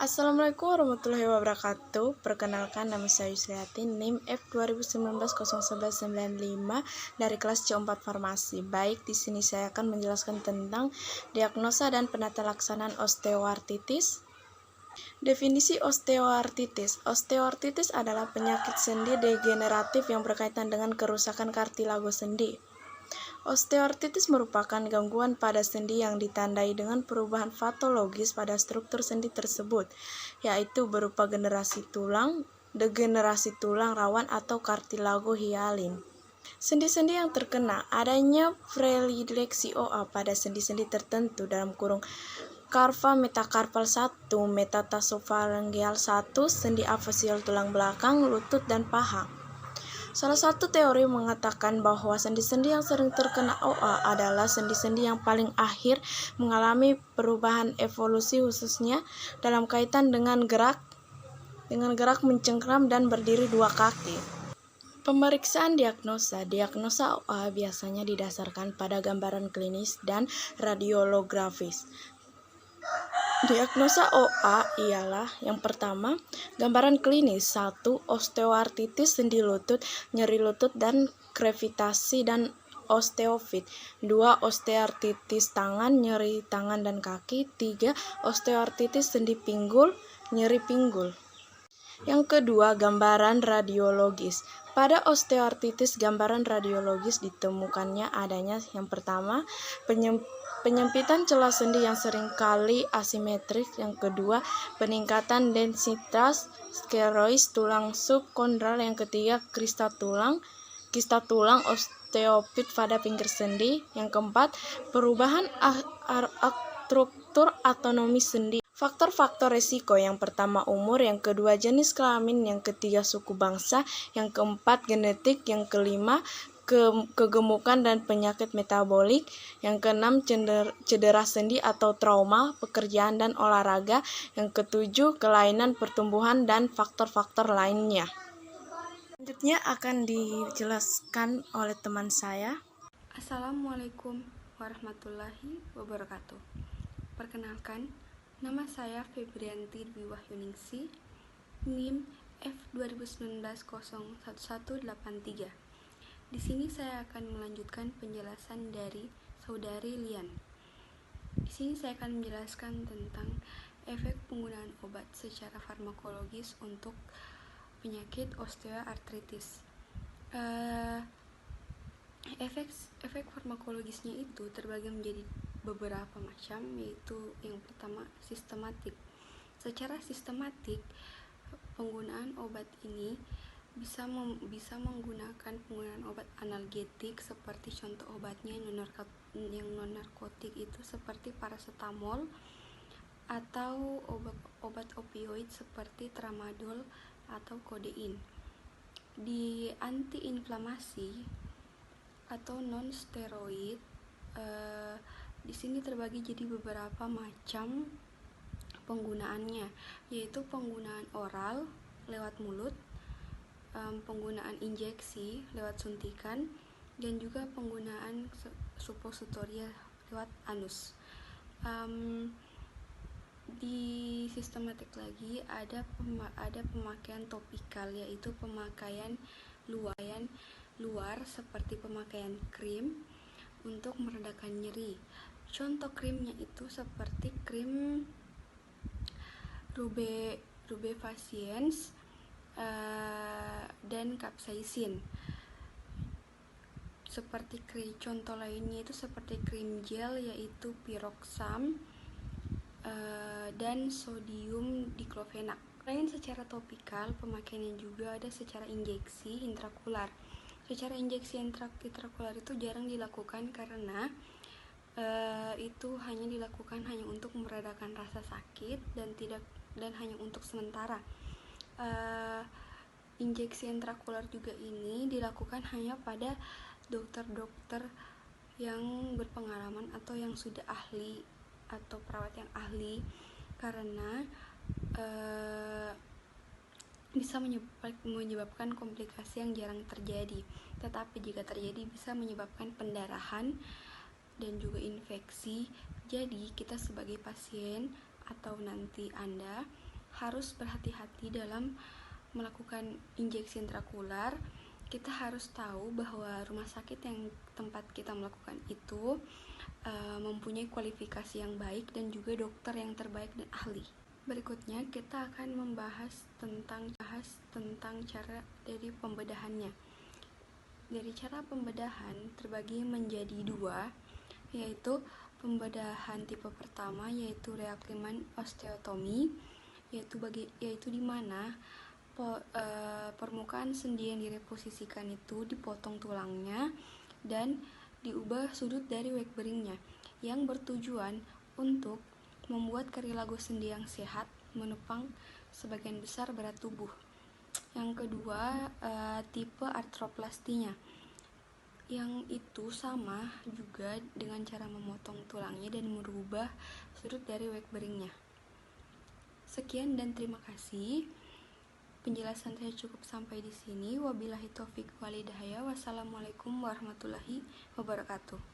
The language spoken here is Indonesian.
Assalamualaikum warahmatullahi wabarakatuh. Perkenalkan, nama saya Yusriati, NIM F2019-01195 dari kelas C4 Farmasi. Baik, di sini saya akan menjelaskan tentang diagnosa dan penata laksanaan osteoartritis. Definisi osteoartritis. Osteoartritis adalah penyakit sendi degeneratif yang berkaitan dengan kerusakan kartilago sendi. Osteoartritis merupakan gangguan pada sendi yang ditandai dengan perubahan patologis pada struktur sendi tersebut, yaitu berupa degenerasi tulang rawan atau kartilago hialin. Sendi-sendi yang terkena adanya predileksi OA pada sendi-sendi tertentu karpa metakarpal 1, metatarsophalangeal 1, sendi afasial tulang belakang, lutut, dan paha. Salah satu teori mengatakan bahwa sendi-sendi yang sering terkena OA adalah sendi-sendi yang paling akhir mengalami perubahan evolusi, khususnya dalam kaitan dengan gerak mencengkram dan berdiri dua kaki. Pemeriksaan diagnosa. Diagnosa OA biasanya didasarkan pada gambaran klinis dan radiolografis. Diagnosa OA ialah yang pertama, gambaran klinis. 1. Osteoartritis sendi lutut, nyeri lutut dan krevitasi dan osteofit. 2. Osteoartritis tangan, nyeri tangan dan kaki. 3. Osteoartritis sendi pinggul, nyeri pinggul. Yang kedua, gambaran radiologis. Pada osteoartritis, gambaran radiologis ditemukannya adanya yang pertama, penyempitan celah sendi yang seringkali asimetrik. Yang kedua, peningkatan densitas skerois tulang subkondral. Yang ketiga, kista tulang osteofit pada pinggir sendi. Yang keempat, perubahan struktur autonomi sendi. Faktor-faktor resiko, yang pertama umur, yang kedua jenis kelamin, yang ketiga suku bangsa, yang keempat genetik, yang kelima kegemukan dan penyakit metabolik, yang keenam cedera sendi atau trauma, pekerjaan dan olahraga, yang ketujuh kelainan pertumbuhan dan faktor-faktor lainnya. Selanjutnya akan dijelaskan oleh teman saya. Assalamualaikum warahmatullahi wabarakatuh. Perkenalkan, nama saya Febrianti Dwi Wahyuningsi, NIM F2019-01183. Di sini saya akan melanjutkan penjelasan dari Saudari Lian. Di sini saya akan menjelaskan tentang efek penggunaan obat secara farmakologis untuk penyakit osteoartritis. Efek farmakologisnya itu terbagi menjadi beberapa macam, yaitu yang pertama sistematik. Secara sistematik, penggunaan obat ini bisa menggunakan penggunaan obat analgetik, seperti contoh obatnya yang non narkotik itu seperti paracetamol, atau obat opioid seperti tramadol atau kodein. Di antiinflamasi atau non steroid, di sini terbagi jadi beberapa macam penggunaannya, yaitu penggunaan oral lewat mulut, penggunaan injeksi lewat suntikan, dan juga penggunaan supositoria lewat anus. Di sistematik lagi ada pemakaian topikal, yaitu pemakaian luar seperti pemakaian krim untuk meredakan nyeri. Contoh krimnya itu seperti krim rubefacient dan capsaicin. Contoh lainnya itu seperti krim gel, yaitu piroxam dan sodium diklofenak. Selain secara topikal, pemakaiannya juga ada secara injeksi intrakular. Secara injeksi intrakular itu jarang dilakukan karena itu hanya dilakukan untuk meredakan rasa sakit dan hanya untuk sementara. Injeksi intrakular juga ini dilakukan hanya pada dokter-dokter yang berpengalaman atau yang sudah ahli atau perawat yang ahli, karena bisa menyebabkan komplikasi yang jarang terjadi, tetapi jika terjadi bisa menyebabkan pendarahan dan juga infeksi. Jadi kita sebagai pasien atau nanti Anda harus berhati-hati dalam melakukan injeksi intrakular. Kita harus tahu bahwa rumah sakit yang tempat kita melakukan itu mempunyai kualifikasi yang baik dan juga dokter yang terbaik dan ahli. Berikutnya kita akan membahas tentang cara dari pembedahannya. Dari cara pembedahan terbagi menjadi dua, yaitu pembedahan tipe pertama yaitu Reakliman osteotomi, yaitu di mana permukaan sendi yang direposisikan itu dipotong tulangnya dan diubah sudut dari Wakeberingnya, yang bertujuan untuk membuat karilago sendi yang sehat menopang sebagian besar berat tubuh. Yang kedua, tipe artroplastinya, yang itu sama juga dengan cara memotong tulangnya dan merubah sudut dari Wakeberingnya. Sekian dan terima kasih. Penjelasan saya cukup sampai di sini. Wabillahi taufik wal hidayah. Wassalamualaikum warahmatullahi wabarakatuh.